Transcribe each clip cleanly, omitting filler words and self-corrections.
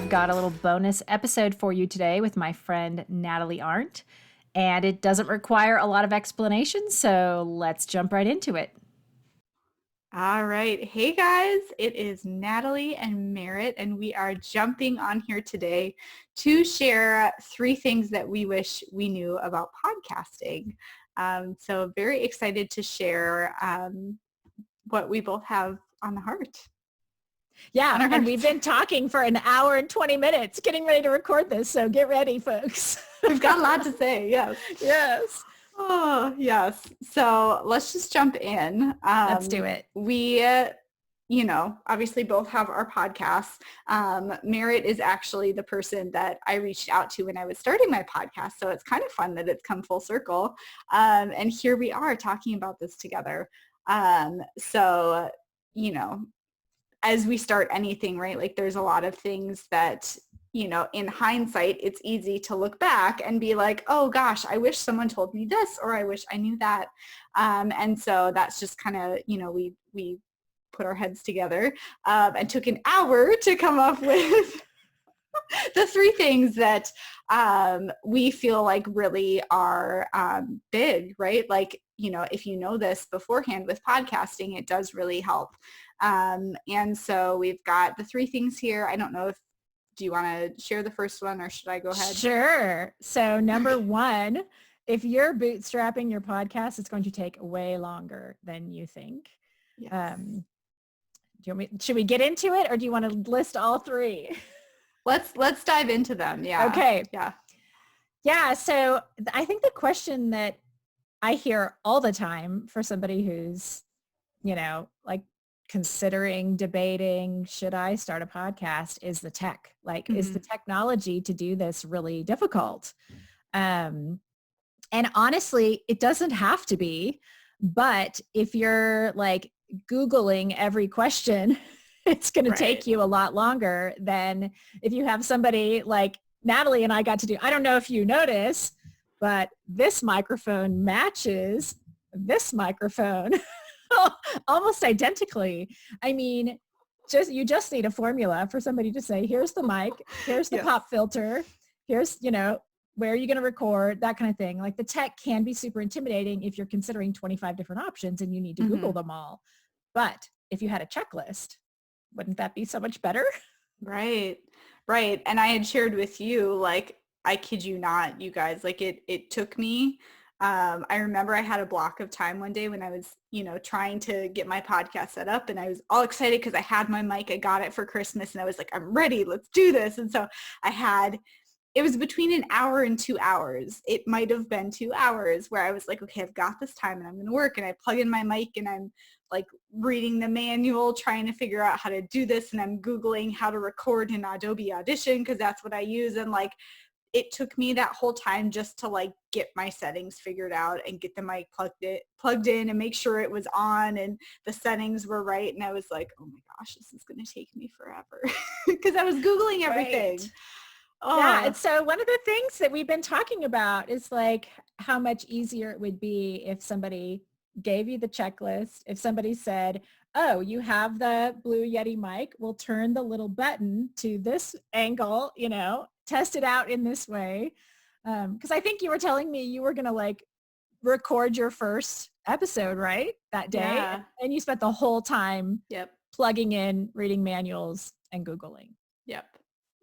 I've got a little bonus episode for you today with my friend Natalie Arent, and it doesn't require a lot of explanation, so let's jump right into it. All right. Hey guys, it is Natalie and Merritt, and we are jumping on here today to share 3 things that we wish we knew about podcasting. So very excited to share what we both have on the heart. Yeah, On our and we've hearts. been talking for an hour and 20 minutes getting ready to record this, so get ready, folks. We've got a lot to say, yes. Yes. Oh, yes. So let's just jump in. Let's do it. We obviously both have our podcasts. Merritt is actually the person that I reached out to when I was starting my podcast. So it's kind of fun that it's come full circle. And here we are talking about this together. So, as we start anything, right, like there's a lot of things that, in hindsight, it's easy to look back and be like, oh gosh, I wish someone told me this, or I wish I knew that. And so that's just kind of, we put our heads together and took an hour to come up with the 3 things that we feel like really are big, right? Like, if you know this beforehand with podcasting, it does really help. And so we've got the 3 things here. I don't know do you want to share the first one or should I go ahead? Sure. So number 1, if you're bootstrapping your podcast, it's going to take way longer than you think. Yes. Should we get into it, or do you want to list all 3? Let's dive into them. Yeah. Okay. Yeah. Yeah. So I think the question that I hear all the time for somebody who's, like considering, debating, should I start a podcast, is the tech. Like, is the technology to do this really difficult? And honestly, it doesn't have to be. But if you're like Googling every question, it's going to take you a lot longer than if you have somebody like Natalie and I got to do. I don't know if you notice, but this microphone matches this microphone almost identically. I mean, you just need a formula for somebody to say, here's the mic, here's the pop filter, here's, where are you going to record, that kind of thing. Like, the tech can be super intimidating if you're considering 25 different options and you need to Google them all. But if you had a checklist, wouldn't that be so much better? Right. Right. And I had shared with you, like, I kid you not, you guys, like it took me, I remember I had a block of time one day when I was, trying to get my podcast set up, and I was all excited because I had my mic. I got it for Christmas and I was like, I'm ready, let's do this. And so it was between an hour and 2 hours. It might have been 2 hours where I was like, okay, I've got this time and I'm going to work. And I plug in my mic and I'm like reading the manual, trying to figure out how to do this. And I'm Googling how to record in Adobe Audition because that's what I use. And like, it took me that whole time just to like get my settings figured out and get the mic plugged in and make sure it was on and the settings were right. And I was like, oh my gosh, this is going to take me forever because I was Googling everything. Right. Oh. Yeah. And so one of the things that we've been talking about is like how much easier it would be if somebody gave you the checklist. If somebody said, oh, you have the Blue Yeti mic, we'll turn the little button to this angle, test it out in this way. Because I think you were telling me you were going to like record your first episode, right? That day. Yeah. And you spent the whole time Yep. plugging in, reading manuals and Googling. Yep.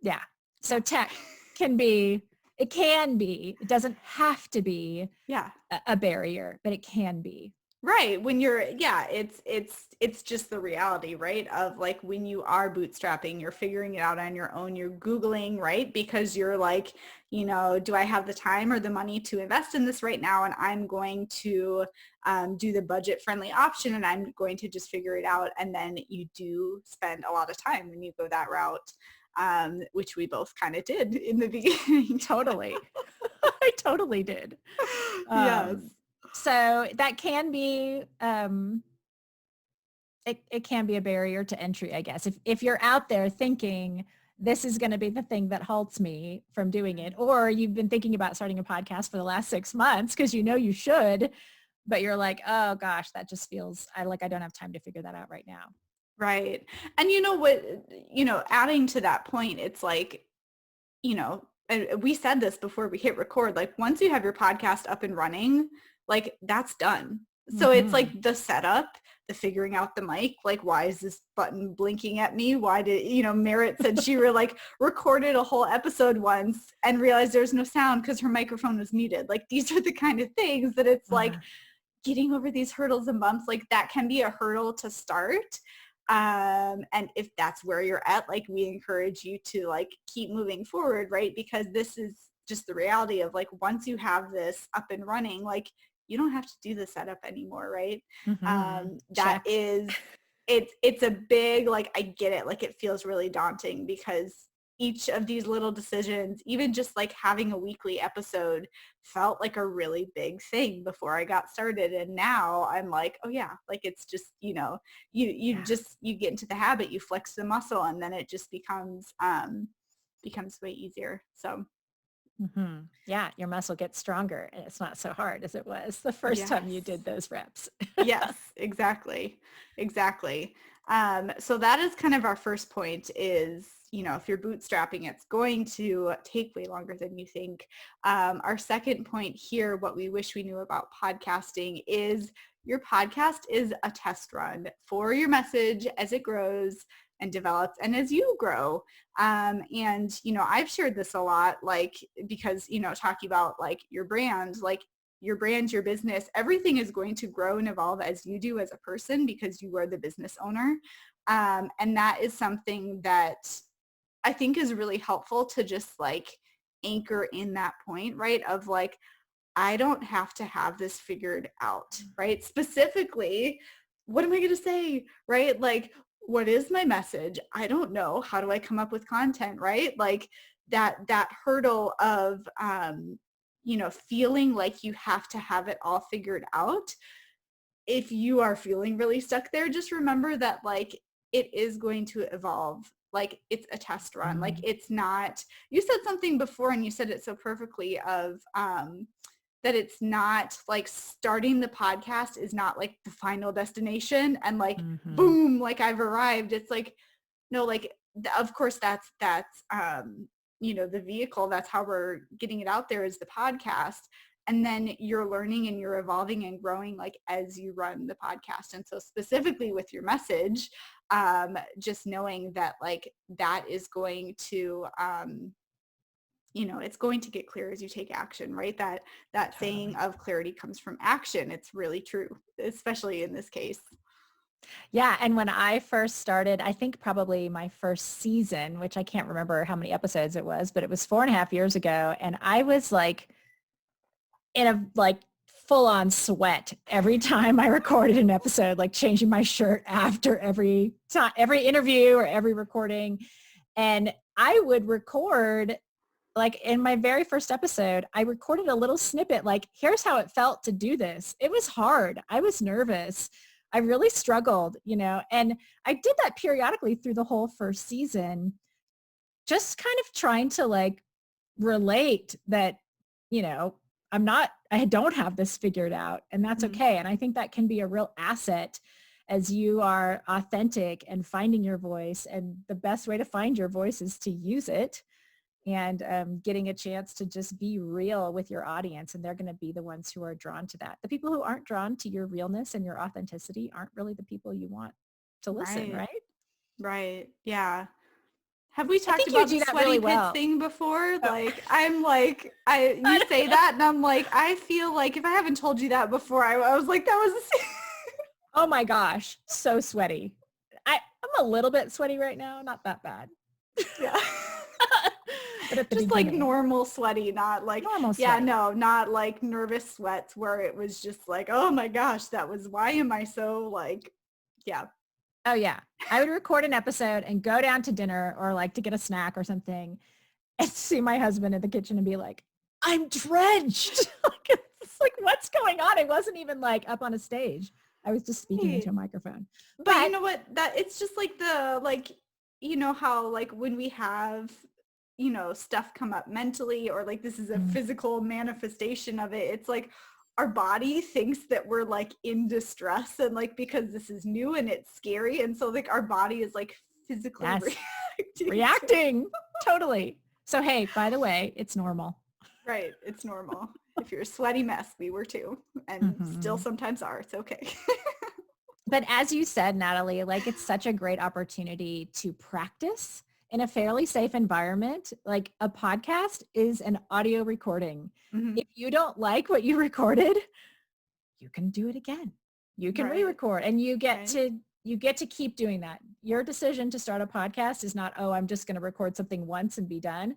Yeah. So tech it doesn't have to be a barrier, but it can be. Right. When you're, it's just the reality, right? Of like when you are bootstrapping, you're figuring it out on your own, you're Googling, right? Because you're like, do I have the time or the money to invest in this right now? And I'm going to do the budget friendly option and I'm going to just figure it out. And then you do spend a lot of time when you go that route. Which we both kind of did in the beginning. Totally. I totally did. Yes. So that can be, it can be a barrier to entry, I guess. If you're out there thinking this is going to be the thing that halts me from doing it, or you've been thinking about starting a podcast for the last 6 months because you should, but you're like, oh gosh, that just feels, I don't have time to figure that out right now. Right. And you know what, adding to that point, it's like, and we said this before we hit record, like once you have your podcast up and running, like that's done. So it's Mm-hmm. like the setup, the figuring out the mic, like why is this button blinking at me? Why did, Merritt said she like recorded a whole episode once and realized there's no sound because her microphone was muted. Like these are the kind of things that it's like getting over these hurdles and bumps, like that can be a hurdle to start. And if that's where you're at, like we encourage you to like keep moving forward, right? Because this is just the reality of like, once you have this up and running, like you don't have to do the setup anymore, right? Mm-hmm. That Check. is, it's a big, like, I get it. Like it feels really daunting because each of these little decisions, even just like having a weekly episode felt like a really big thing before I got started. And now I'm like, oh yeah, like it's just, Yeah. you get into the habit, you flex the muscle, and then it just becomes way easier. So Mm-hmm. Yeah, your muscle gets stronger and it's not so hard as it was the first time yes. you did those reps. Yes, exactly. Exactly. So that is kind of our first point is, if you're bootstrapping, it's going to take way longer than you think. Our second point here, what we wish we knew about podcasting, is your podcast is a test run for your message as it grows and develops and as you grow. And, I've shared this a lot, like, because, talking about like your brand, like your brand, your business, everything is going to grow and evolve as you do as a person because you are the business owner. And that is something that I think is really helpful to just like anchor in that point, right? Of like, I don't have to have this figured out, right? Specifically, what am I going to say, right? Like, what is my message? I don't know. How do I come up with content, right? Like that hurdle of, feeling like you have to have it all figured out. If you are feeling really stuck there, just remember that like it is going to evolve. Like it's a test run. Like Mm-hmm. it's not, you said something before and you said it so perfectly of, that it's not like starting the podcast is not like the final destination and like, Mm-hmm. boom, like I've arrived. It's like, no, like, of course that's the vehicle, that's how we're getting it out there, is the podcast. And then you're learning and you're evolving and growing like as you run the podcast. And so specifically with your message, just knowing that like that is going to, it's going to get clear as you take action, right? That saying Totally. of clarity comes from action. It's really true, especially in this case. Yeah. And when I first started, I think probably my first season, which I can't remember how many episodes it was, but it was 4.5 years ago. And I was like in a like full on sweat every time I recorded an episode, like changing my shirt after every time, every interview or every recording. And I would record, like in my very first episode, I recorded a little snippet, like, here's how it felt to do this. It was hard. I was nervous. I really struggled, and I did that periodically through the whole first season, just kind of trying to like relate that, you know, I don't have this figured out, and that's Mhm. okay. And I think that can be a real asset as you are authentic and finding your voice. And the best way to find your voice is to use it, and getting a chance to just be real with your audience. And they're going to be the ones who are drawn to that. The people who aren't drawn to your realness and your authenticity aren't really the people you want to listen, Right. right? Right. Yeah. Have we I talked think you about the do that sweaty really pits well. thing before? Oh. Like, I'm like, you say that and I'm like, I feel like if I haven't told you that before, I was like, that was, Oh my gosh, so sweaty. I'm a little bit sweaty right now, not that bad. yeah. But at the Just like beginning, normal sweaty, not like, normal yeah, sweaty. no, not like nervous sweats where it was just like, oh my gosh, why am I so like, yeah. Oh yeah. I would record an episode and go down to dinner or like to get a snack or something and see my husband in the kitchen and be like, I'm drenched. It's like, what's going on? I wasn't even like up on a stage. I was just speaking into Right. a microphone. But you But know what, that it's just like the, like, how like when we have, stuff come up mentally, or like this is a mm, physical manifestation of it, it's like, our body thinks that we're like in distress and like because this is new and it's scary. And so like our body is like physically Yes. reacting. Totally. So, hey, by the way, it's normal. Right. It's normal. If you're a sweaty mess, we were too. And still sometimes are. It's okay. But as you said, Natalie, like it's such a great opportunity to practice in a fairly safe environment. Like a podcast is an audio recording. Mhm. If you don't like what you recorded, you can do it again. You can Right. re-record and you get Right. to keep doing that. Your decision to start a podcast is not, oh, I'm just going to record something once and be done.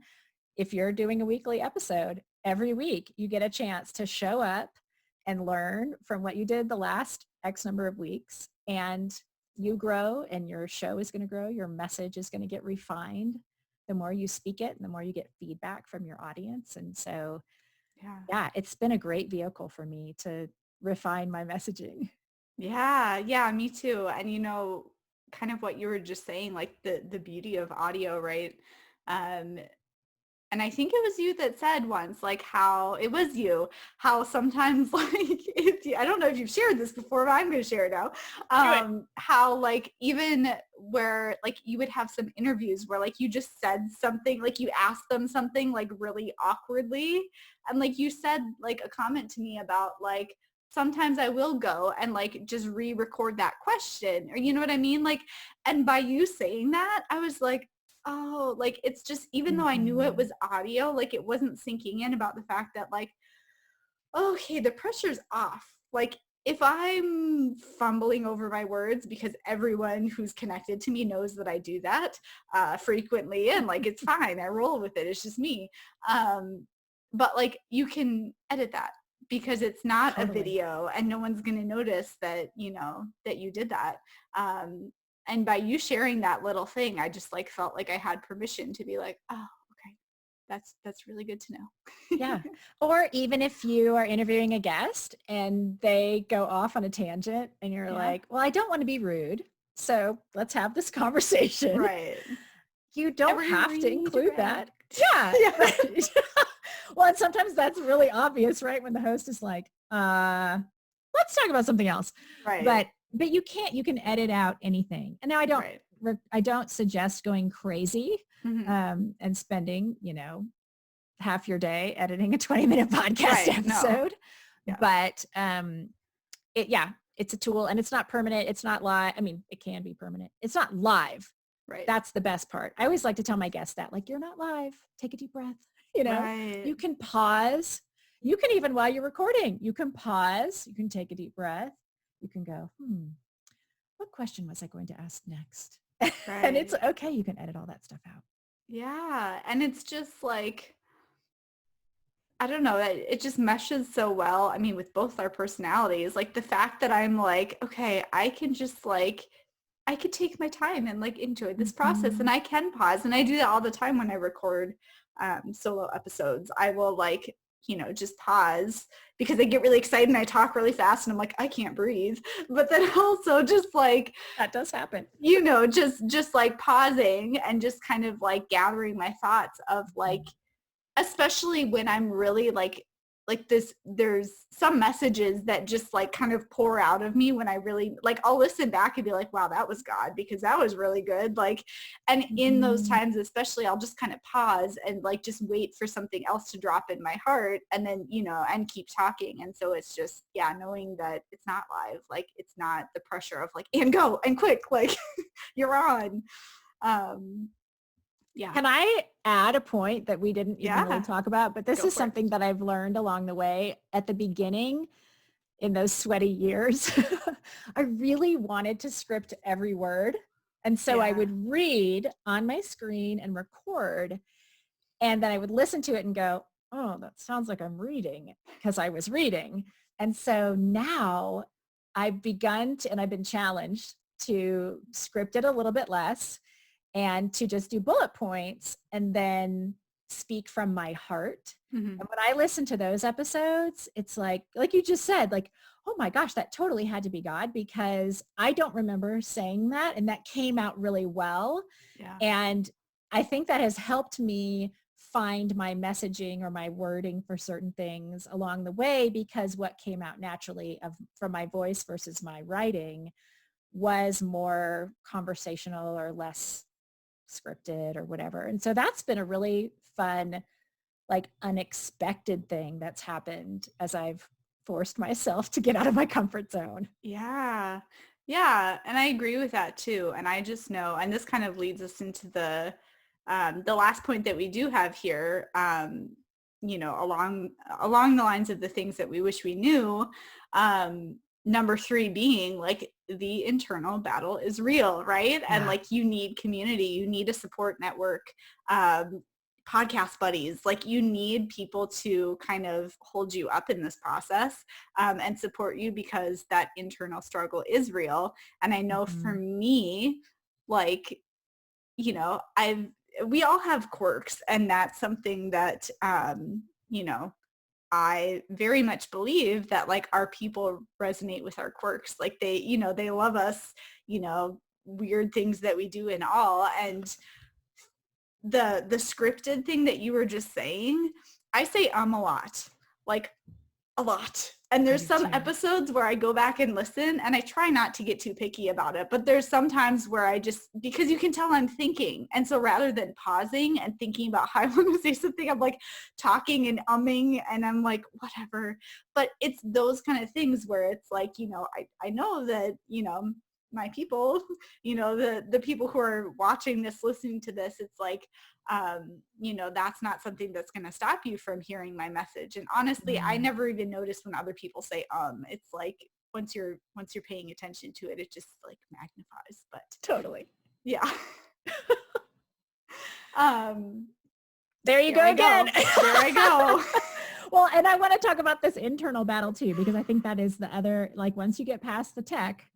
If you're doing a weekly episode, every week you get a chance to show up and learn from what you did the last X number of weeks, and you grow and your show is going to grow. Your message is going to get refined the more you speak it and the more you get feedback from your audience. And so, yeah, it's been a great vehicle for me to refine my messaging. Yeah. Yeah. Me too. And you know, kind of what you were just saying, like the beauty of audio, right? Um, And I think it was you that said once, like how sometimes like, I don't know if you've shared this before, but I'm going to share it now. How like even where like you would have some interviews where like you just said something, like you asked them something like really awkwardly. And like you said like a comment to me about like, sometimes I will go and like just re-record that question or you know what I mean? Like, and by you saying that, I was like, oh, like it's just, even though I knew it was audio, like it wasn't sinking in about the fact that like, okay, the pressure's off. Like if I'm fumbling over my words, because everyone who's connected to me knows that I do that frequently and like, it's fine. I roll with it. It's just me. But like you can edit that because it's not a video and no one's going to notice that, you know, that you did that. And by you sharing that little thing, I just like felt like I had permission to be like, oh, okay, that's really good to know. Yeah. Or even if you are interviewing a guest and they go off on a tangent and you're like, well, I don't want to be rude, so let's have this conversation. Right. You don't have to include that. Yeah. Yeah. Well, and sometimes that's really obvious, right? When the host is like, let's talk about something else. Right. But you can edit out anything. And now I don't suggest going crazy and spending, you know, half your day editing a 20-minute podcast episode. No. Yeah. But it's a tool and it's not permanent. It's not live. I mean, it can be permanent. It's not live. Right. That's the best part. I always like to tell my guests that, like, you're not live. Take a deep breath. You know, you can pause. You can even, while you're recording, you can pause. You can take a deep breath. You can go, what question was I going to ask next? Right. And it's okay. You can edit all that stuff out. Yeah. And it's just like, I don't know, it just meshes so well. I mean, with both our personalities, like the fact that I'm like, okay, I can just like, I could take my time and like enjoy this process and I can pause. And I do that all the time when I record solo episodes. I will like, you know, just pause because I get really excited and I talk really fast and I'm like, I can't breathe. But then also just like, that does happen, you know, just like pausing and just kind of like gathering my thoughts of like, especially when I'm really like this, there's some messages that just like kind of pour out of me when I really like, I'll listen back and be like, wow, that was God, because that was really good. Like, and in those times, especially, I'll just kind of pause and like, just wait for something else to drop in my heart and then, you know, and keep talking. And so it's just, yeah, knowing that it's not live, like it's not the pressure of like, and go and quick, like you're on. Yeah. Can I add a point that we didn't even really talk about? But this is something that I've learned along the way. At the beginning, in those sweaty years, I really wanted to script every word. And so I would read on my screen and record. And then I would listen to it and go, oh, that sounds like I'm reading, because I was reading. And so now I've begun to, and I've been challenged to script it a little bit less and to just do bullet points and then speak from my heart. And when I listen to those episodes, it's like you just said, like, oh my gosh, that totally had to be God, because I don't remember saying that. And that came out really well. Yeah. And I think that has helped me refined my messaging or my wording for certain things along the way, because what came out naturally from my voice versus my writing was more conversational or less scripted or whatever. And so that's been a really fun, like unexpected thing that's happened as I've forced myself to get out of my comfort zone. Yeah. Yeah. And I agree with that too. And I just know, and this kind of leads us into the last point that we do have here, along the lines of the things that we wish we knew. Number 3 being like the internal battle is real, right? Yeah. And like you need community, you need a support network, podcast buddies, like you need people to kind of hold you up in this process, and support you, because that internal struggle is real. And I know for me, like, we all have quirks, and that's something that, I very much believe that like our people resonate with our quirks. Like they love us, weird things that we do and all. And the scripted thing that you were just saying, I say a lot, like a lot. And there's some episodes where I go back and listen, and I try not to get too picky about it, but there's some times where I just, because you can tell I'm thinking. And so rather than pausing and thinking about how I want to say something, I'm like talking and umming, and I'm like, whatever. But it's those kind of things where it's like, I know that, my people, the people who are watching this, listening to this, it's like, that's not something that's going to stop you from hearing my message. And honestly, I never even notice when other people say, it's like, once you're paying attention to it, it just like magnifies. But totally. Yeah. There you go again. There I go. Well, and I want to talk about this internal battle too, because I think that is the other, like once you get past the tech,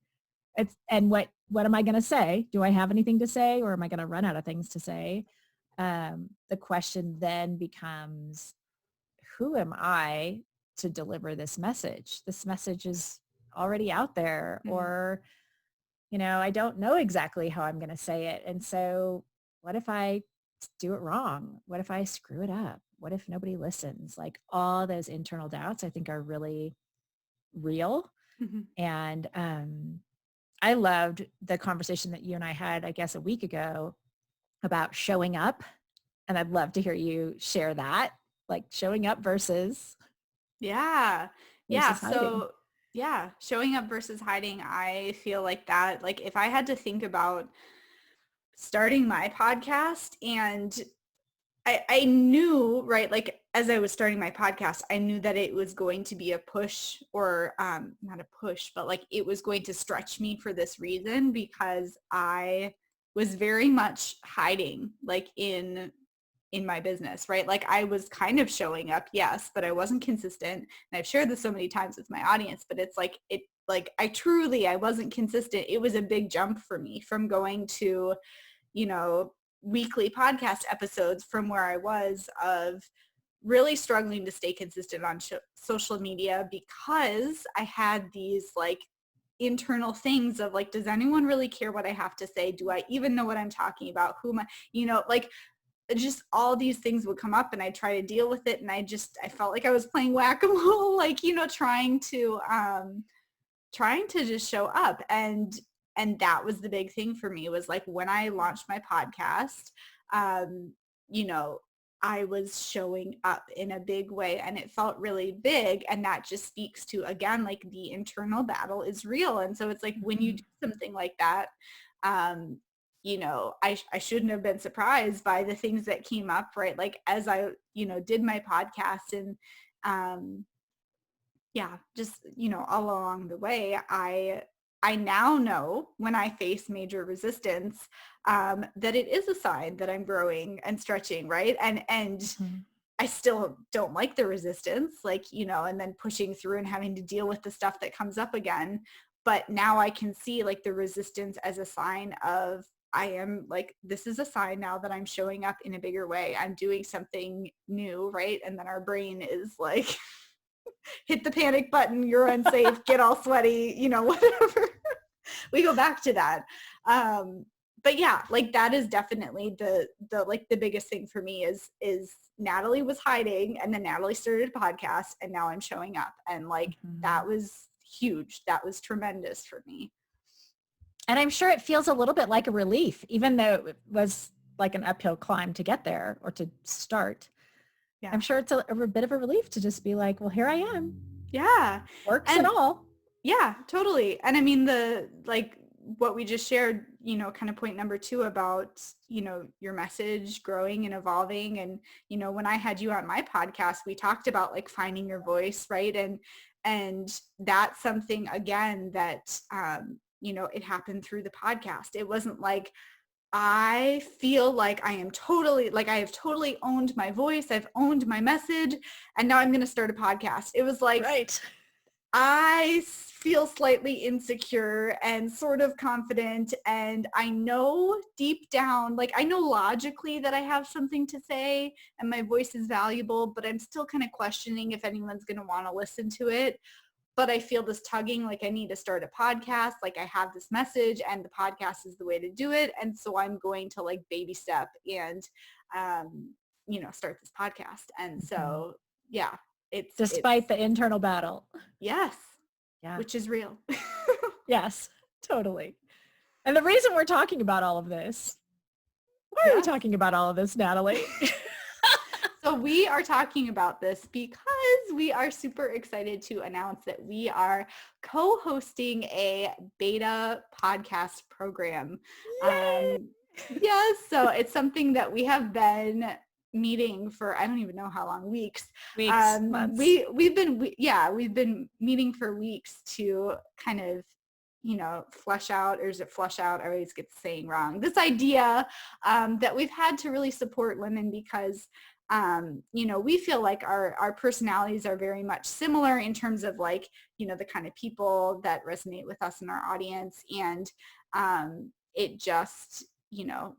and what am I going to say? Do I have anything to say, or am I going to run out of things to say? The question then becomes, who am I to deliver this message? This message is already out there, or, I don't know exactly how I'm going to say it. And so what if I do it wrong? What if I screw it up? What if nobody listens? Like all those internal doubts, I think, are really real. And I loved the conversation that you and I had, I guess, a week ago about showing up. And I'd love to hear you share that, like showing up versus. Yeah. Hiding. So showing up versus hiding. I feel like that, like if I had to think about starting my podcast, and I knew, right, like as I was starting my podcast, I knew that it was going to be a push, or not a push, but like it was going to stretch me for this reason, because I was very much hiding, like in my business, right? Like I was kind of showing up, yes, but I wasn't consistent. And I've shared this so many times with my audience, but it's like, I wasn't consistent. It was a big jump for me from going to, weekly podcast episodes, from where I was of really struggling to stay consistent on social media, because I had these like internal things of like, does anyone really care what I have to say? Do I even know what I'm talking about? Who am I, like just all these things would come up, and I try to deal with it. And I felt like I was playing whack-a-mole, like, trying to just show up. And that was the big thing for me, was like when I launched my podcast, I was showing up in a big way, and it felt really big. And that just speaks to, again, like the internal battle is real. And so it's like when you do something like that, I shouldn't have been surprised by the things that came up, right? Like as I, did my podcast, and just, all along the way, I now know when I face major resistance, that it is a sign that I'm growing and stretching, right? And I still don't like the resistance, like, and then pushing through and having to deal with the stuff that comes up again. But now I can see like the resistance as a sign of, I am like, this is a sign now that I'm showing up in a bigger way. I'm doing something new, right? And then our brain is like, hit the panic button, you're unsafe, get all sweaty, whatever. We go back to that. but yeah, like that is definitely the like the biggest thing for me is Natalie was hiding, and then Natalie started a podcast, and now I'm showing up, and like that was huge. That was tremendous for me. And I'm sure it feels a little bit like a relief, even though it was like an uphill climb to get there or to start. Yeah. I'm sure it's a bit of a relief to just be like, well, here I am. Yeah. Works And and all. yeah, totally. And I mean, like what we just shared, you know, kind of point number 2 about, you know, your message growing and evolving. And, you know, when I had you on my podcast, we talked about like finding your voice, right? And that's something, again, that, you know, it happened through the podcast. It wasn't like, I feel like I have totally owned my voice. I've owned my message, and now I'm going to start a podcast. It was like, Right. I feel slightly insecure and sort of confident, and I know deep down, like I know logically that I have something to say and my voice is valuable, but I'm still kind of questioning if anyone's going to want to listen to it. But I feel this tugging, like I need to start a podcast, like I have this message and the podcast is the way to do it. And so I'm going to like baby step and, you know, start this podcast. And so, yeah, Despite the internal battle. yes, Yeah. which is real. Yes, totally. And the reason we're talking about all of this, why are we talking about all of this, Natalie? So we are talking about this because we are super excited to announce that we are co-hosting a beta podcast program. Yes, so it's something that we have been meeting for, I don't even know how long, weeks. Months. We've been meeting for weeks to kind of, you know, flesh out, or is it flush out? I always get the saying wrong. This idea that we've had to really support women because you know, we feel like our personalities are very much similar in terms of like, you know, the kind of people that resonate with us in our audience. And it just, you know,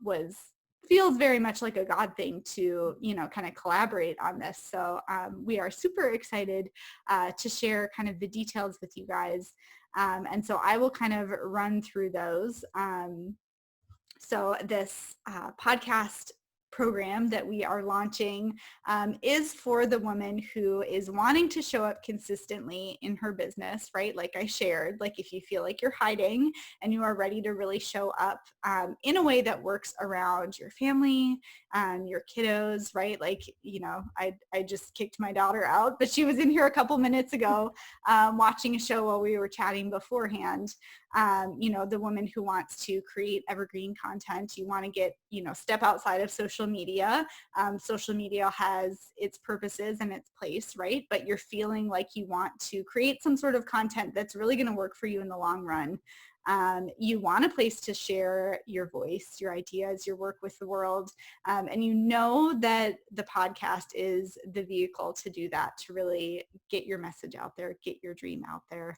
feels very much like a God thing to, you know, kind of collaborate on this. So we are super excited to share kind of the details with you guys. And so I will kind of run through those. So this podcast program that we are launching is for the woman who is wanting to show up consistently in her business, right? Like I shared, like if you feel like you're hiding and you are ready to really show up in a way that works around your family, your kiddos, right? Like, you know, I just kicked my daughter out, but she was in here a couple minutes ago watching a show while we were chatting beforehand. You know, the woman who wants to create evergreen content, you want to get, you know, step outside of social media. Social media has its purposes and its place, right? But you're feeling like you want to create some sort of content that's really going to work for you in the long run. You want a place to share your voice, your ideas, your work with the world. And you know that the podcast is the vehicle to do that, to really get your message out there, get your dream out there.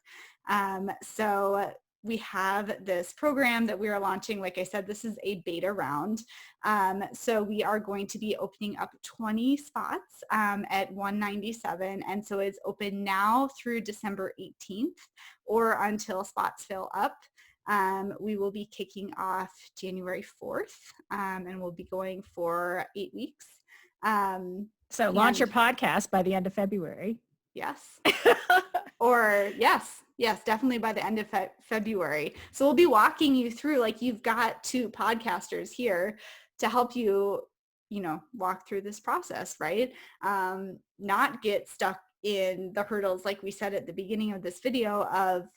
So we have this program that we are launching. Like I said, this is a beta round. So we are going to be opening up 20 spots at $197. And so it's open now through December 18th or until spots fill up. We will be kicking off January 4th and we'll be going for 8 weeks. So launch your podcast by the end of February. Yes. Or yes, definitely by the end of February. So we'll be walking you through, like you've got 2 podcasters here to help you, you know, walk through this process, right? Not get stuck in the hurdles, like we said at the beginning of this video of,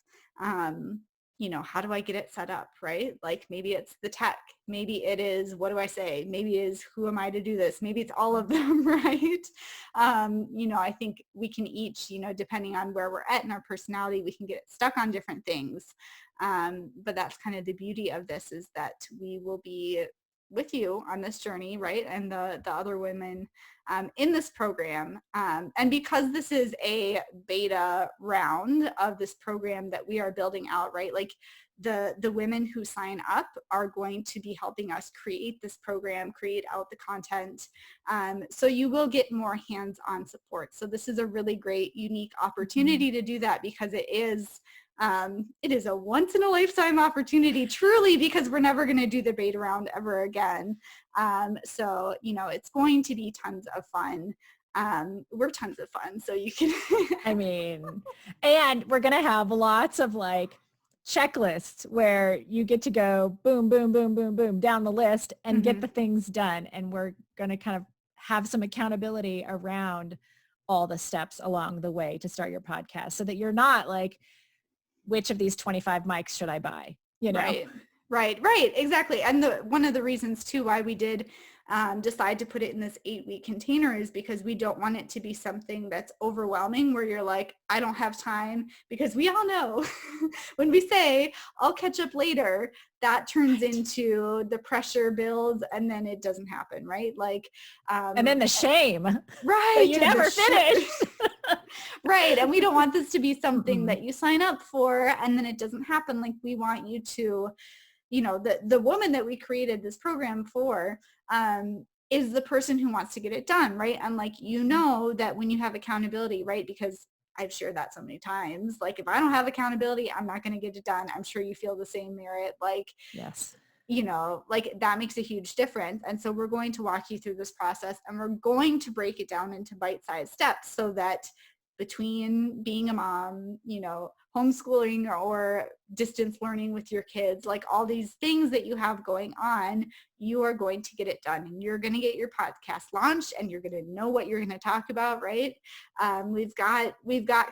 you know, how do I get it set up, right? Like maybe it's the tech, maybe it is, what do I say? Maybe it is, who am I to do this? Maybe it's all of them, right? You know, I think we can each, you know, depending on where we're at in our personality, we can get stuck on different things. But that's kind of the beauty of this, is that we will be with you on this journey, right? And the other women in this program. And because this is a beta round of this program that we are building out, right? Like the women who sign up are going to be helping us create this program, create out the content. So you will get more hands-on support. So this is a really great, unique opportunity to do that, because it is It is a once in a lifetime opportunity, truly, because we're never going to do the beta round ever again. So, it's going to be tons of fun. We're tons of fun. So you can, I mean, and we're going to have lots of like checklists where you get to go boom, boom, boom, boom, boom down the list and get the things done. And we're going to kind of have some accountability around all the steps along the way to start your podcast so that you're not like, which of these 25 mics should I buy? Right. Exactly. And one of the reasons too why we did decide to put it in this 8-week container is because we don't want it to be something that's overwhelming where you're like, I don't have time, because we all know when we say I'll catch up later, that turns into the pressure builds and then it doesn't happen. Right. Like, and then the shame. Right. You never finished. Right. And we don't want this to be something that you sign up for and then it doesn't happen. Like, we want you to, the woman that we created this program for is the person who wants to get it done. Right. And like, that when you have accountability, right, because I've shared that so many times, like, if I don't have accountability, I'm not going to get it done. I'm sure you feel the same, Merritt. Like, yes, like, that makes a huge difference. And so we're going to walk you through this process and we're going to break it down into bite-sized steps so that between being a mom, homeschooling or distance learning with your kids, like all these things that you have going on, you are going to get it done and you're going to get your podcast launched and you're going to know what you're going to talk about, right? We've got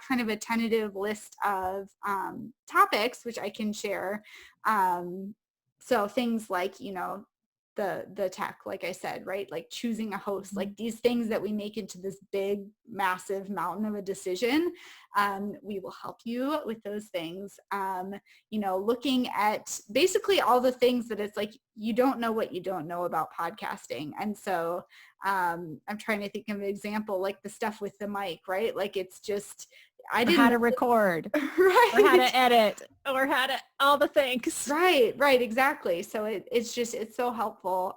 kind of a tentative list of topics, which I can share. So things like, the tech, like I said, right? Like choosing a host, like these things that we make into this big, massive mountain of a decision. We will help you with those things. Looking at basically all the things that it's like, you don't know what you don't know about podcasting. And so I'm trying to think of an example, like the stuff with the mic, right? Like, it's just, I didn't how to record, right, or how to edit, or how to all the things. Right, exactly. So it's so helpful.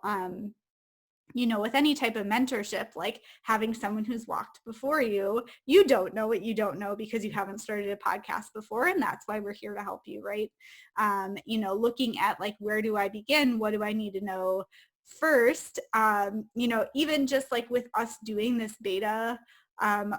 With any type of mentorship, like having someone who's walked before you, you don't know what you don't know because you haven't started a podcast before. And that's why we're here to help you, right? Looking at like, where do I begin? What do I need to know first? Even just like with us doing this beta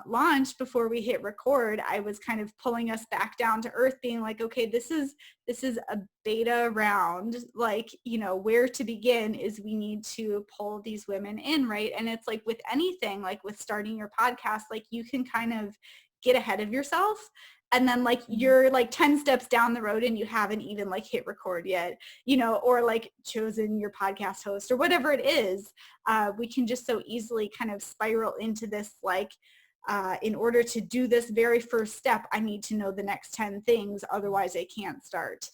launch before we hit record, I was kind of pulling us back down to earth, being like, okay, this is a beta round. Like, where to begin is we need to pull these women in, right? And it's like with anything, like with starting your podcast, like you can kind of get ahead of yourself. And then like you're like 10 steps down the road and you haven't even like hit record yet, or like chosen your podcast host or whatever it is. We can just so easily kind of spiral into this, like, in order to do this very first step, I need to know the next 10 things. Otherwise I can't start.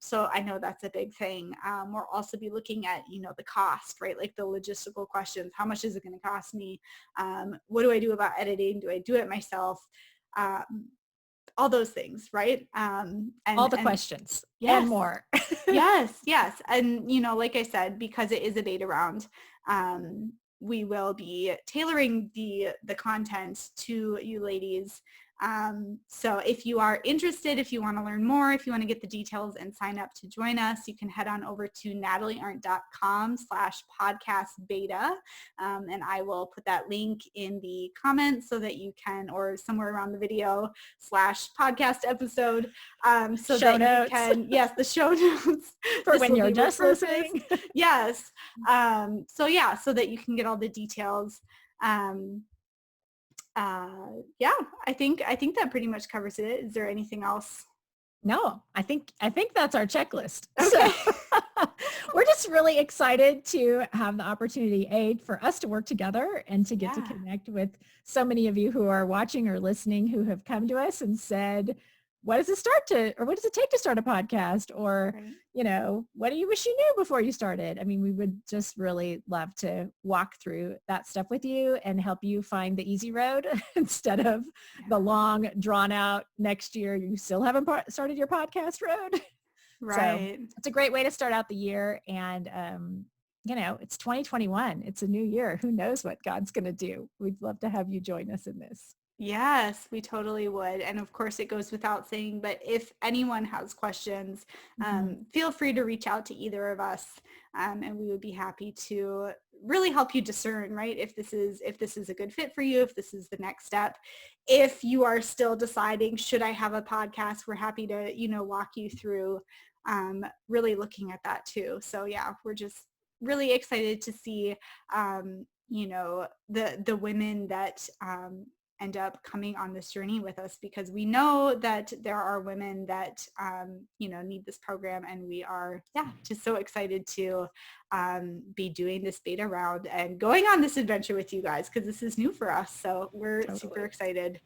So I know that's a big thing. We'll also be looking at, the cost, right? Like the logistical questions. How much is it going to cost me? What do I do about editing? Do I do it myself? All those things, right? And all the questions, yes, and more. yes. And, like I said, because it is a beta round, we will be tailoring the content to you ladies. So if you are interested, if you want to learn more, if you want to get the details and sign up to join us, you can head on over to nataliearent.com/podcast beta. And I will put that link in the comments so that you can, or somewhere around the video /podcast episode. So show that notes. You can, yes, the show notes. For when you're just listening. Yes. So that you can get all the details. I think that pretty much covers it. Is there anything else? No, I think that's our checklist. Okay. So, we're just really excited to have the opportunity, for us to work together and to get to connect with so many of you who are watching or listening who have come to us and said, what does it take to start a podcast? Or, Right. What do you wish you knew before you started? I mean, we would just really love to walk through that stuff with you and help you find the easy road instead of the long, drawn out, next year you still haven't started your podcast road. Right. So it's a great way to start out the year. And, it's 2021. It's a new year. Who knows what God's going to do? We'd love to have you join us in this. Yes, we totally would. And of course, it goes without saying, but if anyone has questions, feel free to reach out to either of us, and we would be happy to really help you discern, right? If this is a good fit for you, if this is the next step. If you are still deciding, should I have a podcast? We're happy to, walk you through really looking at that too. So yeah, we're just really excited to see, the women that end up coming on this journey with us, because we know that there are women that need this program, and we are just so excited to be doing this beta round and going on this adventure with you guys, because this is new for us, so we're super excited.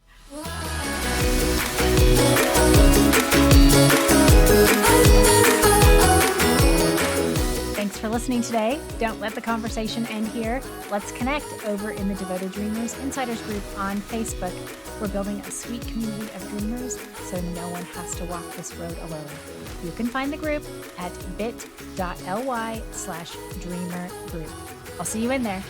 Thanks for listening today. Don't let the conversation end here. Let's connect over in the Devoted Dreamers Insiders group on Facebook. We're building a sweet community of dreamers, so no one has to walk this road alone. You can find the group at bit.ly/dreamergroup. I'll see you in there.